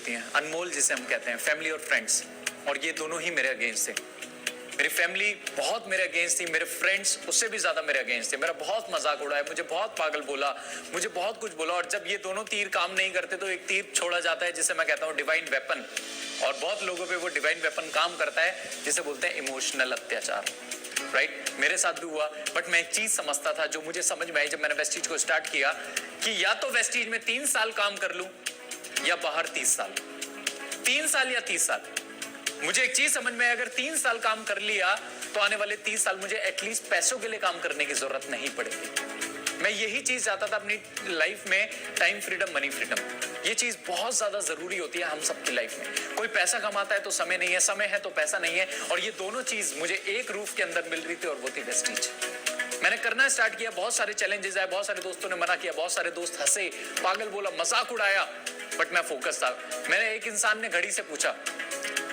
होती हैं, अनमोल जिसे हम कहते हैं, फैमिली और फ्रेंड्स, और ये दोनों ही मेरे अगेंस्ट थे। मेरी फैमिली बहुत मेरे अगेंस्ट थी, मेरे फ्रेंड्स उससे भी ज्यादा मेरे अगेंस्ट थे। मेरा बहुत मजाक उड़ाया, मुझे बहुत पागल बोला, मुझे बहुत कुछ बोला। और जब ये दोनों तीर काम नहीं करते तो एक तीर छोड़ा जाता है जिसे मैं कहता हूँ डिवाइन वेपन, और बहुत लोगों पे वो डिवाइन वेपन काम करता है जिसे बोलते हैं इमोशनल अत्याचार। राइट, मेरे साथ भी हुआ। बट मैं एक चीज समझता था जो मुझे समझ में आई जब मैंने वेस्टीज को स्टार्ट किया, कि या तो वेस्टीज में 3 साल काम कर लूं या बाहर 30 साल, 3 साल या 30 साल। मुझे एक चीज समझ में आई, अगर 3 साल काम कर लिया तो आने वाले 30 साल मुझे एटलीस्ट पैसों के लिए काम करने की जरूरत नहीं पड़ेगी। मैं यही चीज चाहता था अपनी लाइफ में, टाइम फ्रीडम, मनी फ्रीडम। ये चीज बहुत ज्यादा जरूरी होती है हम सबकी लाइफ में। कोई पैसा कमाता है तो समय नहीं है, समय है तो पैसा नहीं है, और ये दोनों चीज मुझे एक रूफ के अंदर मिल रही थी, और वो थी वेस्टीज। मैंने करना स्टार्ट किया, बहुत सारे चैलेंजेस आए, बहुत सारे दोस्तों ने मना किया, बहुत सारे दोस्त हंसे, पागल बोला, मजाक उड़ाया, बट मैं फोकस था। मैंने एक इंसान ने घड़ी से पूछा,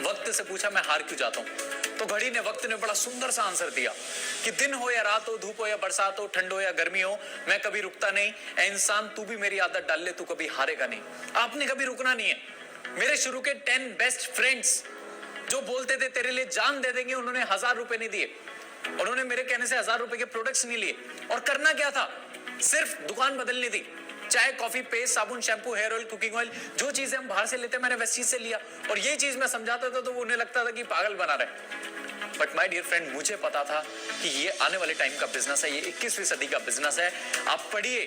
वक्त से पूछा, मैं हार क्यों जाता हूं? तो घड़ी ने, वक्त ने बड़ा सुंदर सा आंसर दिया कि दिन हो या रात हो, धूप हो या बरसात हो, ठंड हो या गर्मी हो, मैं कभी रुकता नहीं। ऐ इंसान, तू भी मेरी आदत डाल ले, तू कभी हारेगा नहीं। आपने कभी रुकना नहीं है। मेरे शुरू के 10 बेस्ट फ्रेंड्स जो बोलते थे तेरे लिए जान दे देंगे, उन्होंने 1000 रुपए नहीं दिए, उन्होंने मेरे कहने से 1000 रुपए के प्रोडक्ट्स नहीं लिए। और करना क्या था? सिर्फ दुकान बदलनी थी। चाय, कॉफी, पेस्ट, साबुन, shampoo, hair oil, cooking oil, जो चीजें हम बाहर से लेते हैं मैंने वेस्टीज से लिया। और ये चीज मैं समझाता था तो उन्हें लगता था कि पागल बना रहे। बट माय डियर फ्रेंड, मुझे पता था कि ये आने वाले टाइम का बिजनेस है, ये 21वीं सदी का बिजनेस है। आप पढ़िए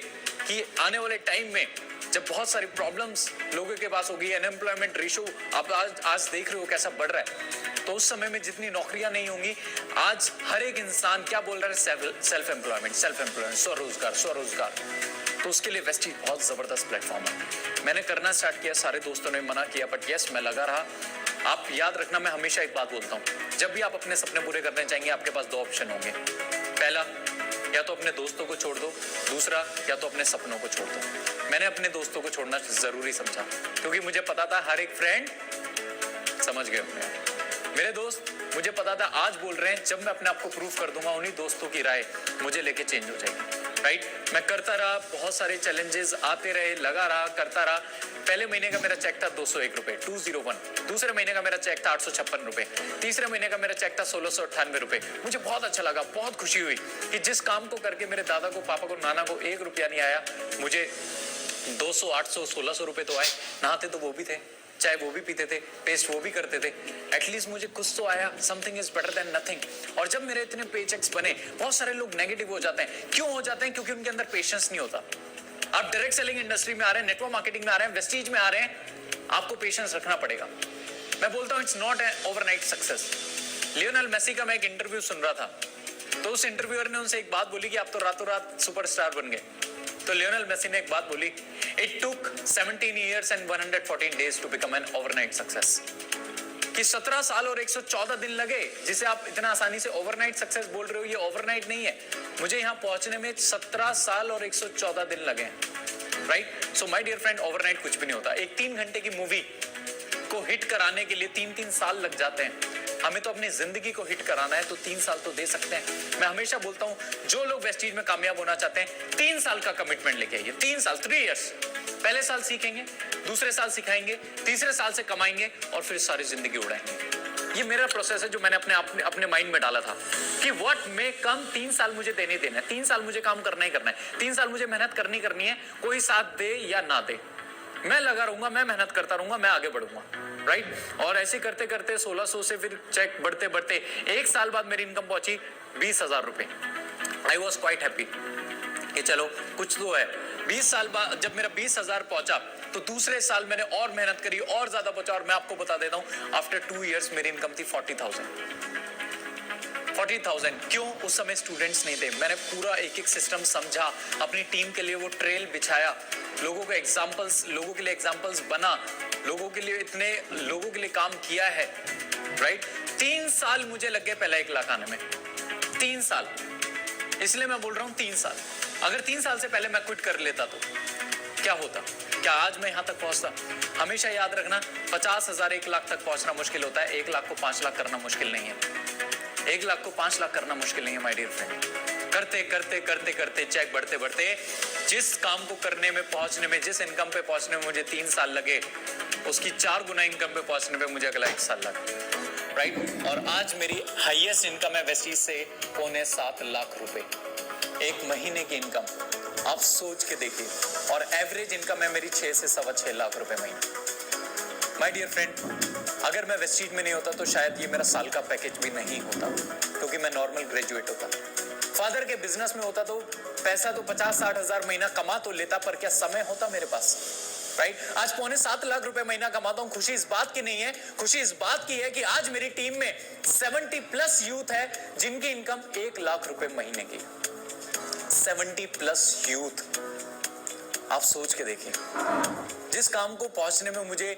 कि आने वाले टाइम में जब बहुत सारी प्रॉब्लम्स लोगों के पास होगी, अनएम्प्लॉयमेंट रेशो आप आज देख रहे हो कैसा बढ़ रहा है, तो उस समय में जितनी नौकरियां नहीं होंगी, आज हर एक इंसान क्या बोल रहा है? सेल्फ एम्प्लॉयमेंट, स्वरोजगार, स्वरोजगार। तो उसके लिए वेस्टीज बहुत जबरदस्त प्लेटफॉर्म है। मैंने करना स्टार्ट किया, सारे दोस्तों ने मना किया, बट यस, मैं लगा रहा। आप याद रखना, मैं हमेशा एक बात बोलता हूँ, जब भी आप अपने सपने पूरे करने चाहेंगे, आपके पास 2 ऑप्शन होंगे। पहला, या तो अपने दोस्तों को छोड़ दो, दूसरा, या तो अपने सपनों को छोड़ दो। मैंने अपने दोस्तों को छोड़ना जरूरी समझा, क्योंकि मुझे पता था हर एक फ्रेंड, समझ गए होंगे मेरे दोस्त, मुझे पता था आज बोल रहे हैं, जब मैं अपने आप को प्रूव कर दूंगा, उन्हीं दोस्तों की राय मुझे लेके चेंज हो जाएगी। राइट, मैं करता रहा, बहुत सारे चैलेंजेस आते रहे, लगा रहा, करता रहा। पहले महीने का मेरा चेक था 201 रुपए, 201। दूसरे महीने का मेरा चेक था 856 रुपए। तीसरे महीने का मेरा चेक था 1698 रुपए। मुझे बहुत अच्छा लगा, बहुत खुशी हुई कि जिस काम को करके मेरे दादा को, पापा को, नाना को 1 रुपया नहीं आया, मुझे 200, 800, 1600 रुपए तो आए। नहाते तो वो भी थे, चाय वो भी पीते थे, पेस्ट वो भी करते थे, एटलीस्ट मुझे कुछ तो आया। Something is better than nothing. और जब मेरे इतने पेचेक्स बने, बहुत सारे लोग नेगेटिव हो जाते हैं। क्यों हो जाते हैं? क्योंकि उनके अंदर पेशेंस नहीं होता। आप डायरेक्ट सेलिंग इंडस्ट्री में आ रहे हैं, नेटवर्क मार्केटिंग में आ रहे हैं, वेस्टीज में आ रहे हैं, आपको पेशेंस रखना पड़ेगा। मैं बोलता हूं, it's not an overnight success. Lionel Messi का मैं एक इंटरव्यू सुन रहा था, तो उस इंटरव्यूअर ने उनसे एक बात बोली कि आप तो रातों रात सुपरस्टार बन गए। तो लियोनेल मेसी ने एक बात बोली, it took 17 years and 114 days to become an overnight success। कि 17 साल और 114 दिन लगे, जिसे आप इतना आसानी से ओवरनाइट सक्सेस बोल रहे हो, ये ओवरनाइट नहीं है। मुझे यहाँ पहुंचने में 17 साल और 114 दिन लगे। Right, so my dear friend, overnight कुछ भी नहीं होता। एक 3 घंटे की मूवी को हिट कराने के लिए 3-3 साल लग जाते हैं। हमें तो अपनी जिंदगी को हिट कराना है, तो 3 साल तो दे सकते हैं। मैं हमेशा बोलता हूं, जो लोग वेस्टीज में कामयाब होना चाहते हैं, 3 साल का कमिटमेंट लेके आइए। 3 साल, 3 years। पहले साल सीखेंगे, दूसरे साल सिखाएंगे, तीसरे साल से कमाएंगे, और फिर सारी जिंदगी उड़ाएंगे। ये मेरा प्रोसेस है जो मैंने अपने माइंड में डाला था कि व्हाट मे कम, 3 साल मुझे देने देना है, 3 साल मुझे काम करना ही करना है, 3 साल मुझे मेहनत करनी है। कोई साथ दे या ना दे, मैं लगा रहूंगा, मैं मेहनत करता रहूंगा, मैं आगे बढ़ूंगा। राइट, और ऐसे करते करते 1600 से फिर चेक बढ़ते बढ़ते 1 साल बाद मेरी इनकम पहुंची 20,000 रुपए। आई वॉज क्वाइट हैप्पी कि चलो कुछ तो है। 20 साल बाद जब मेरा 20,000 पहुंचा, तो दूसरे साल मैंने और मेहनत करी, और ज्यादा पहुंचा। और मैं आपको बता देता हूं, आफ्टर 2 years मेरी इनकम थी 40,000। 40,000। क्यों? उस समय स्टूडेंट्स नहीं थे। मैंने पूरा एक सिस्टम समझा, अपनी टीम के लिए वो ट्रेल बिछाया, लोगों के लिए एग्जाम्पल्स बना, लोगों के लिए इतने लोगों के लिए काम किया है। राइट, 3 साल मुझे लग गए पहला 1 लाख आने में। 3 साल, इसलिए मैं बोल रहा हूं 3 साल। अगर 3 साल से पहले मैं क्विट कर लेता तो क्या होता? क्या आज मैं यहां तक पहुंचता? हमेशा याद रखना, 50,000 1 लाख तक पहुंचना मुश्किल होता है, 1 लाख को 5 लाख करना मुश्किल नहीं है। 1 लाख को 5 लाख करना मुश्किल नहीं है माय डियर फ्रेंड। करते करते करते करते चेक बढ़ते बढ़ते जिस काम को करने में, पहुंचने में, जिस इनकम पे पहुंचने में मुझे 3 साल लगे, उसकी 4 गुना इनकम पे पहुंचने पे मुझे अगला 1 साल लगा, राइट। और आज मेरी हाईएस्ट इनकम है वेस्टीज से 6.25 लाख रुपए, एक महीने की इनकम, आप सोच के देखिए। और एवरेज इनकम है मेरी 6 से 6.25 लाख रुपए महीने। माय डियर फ्रेंड, अगर मैं वेस्टीज में नहीं होता तो शायद ये मेरा साल का पैकेज भी नहीं होता, क्योंकि मैं नॉर्मल ग्रेजुएट होता। फादर के बिजनेस में होता तो पैसा तो 50-60 हजार महीना कमा तो लेता, पर क्या समय होता मेरे पास, राइट। आज 6.25 लाख रुपए महीना कमाता हूं। खुशी इस बात की नहीं है, खुशी इस बात की है कि आज मेरी टीम में 70+ यूथ है जिनकी इनकम 1 लाख रुपए महीने की। 70+ यूथ, आप सोच के देखिए। जिस काम को पहुंचने में मुझे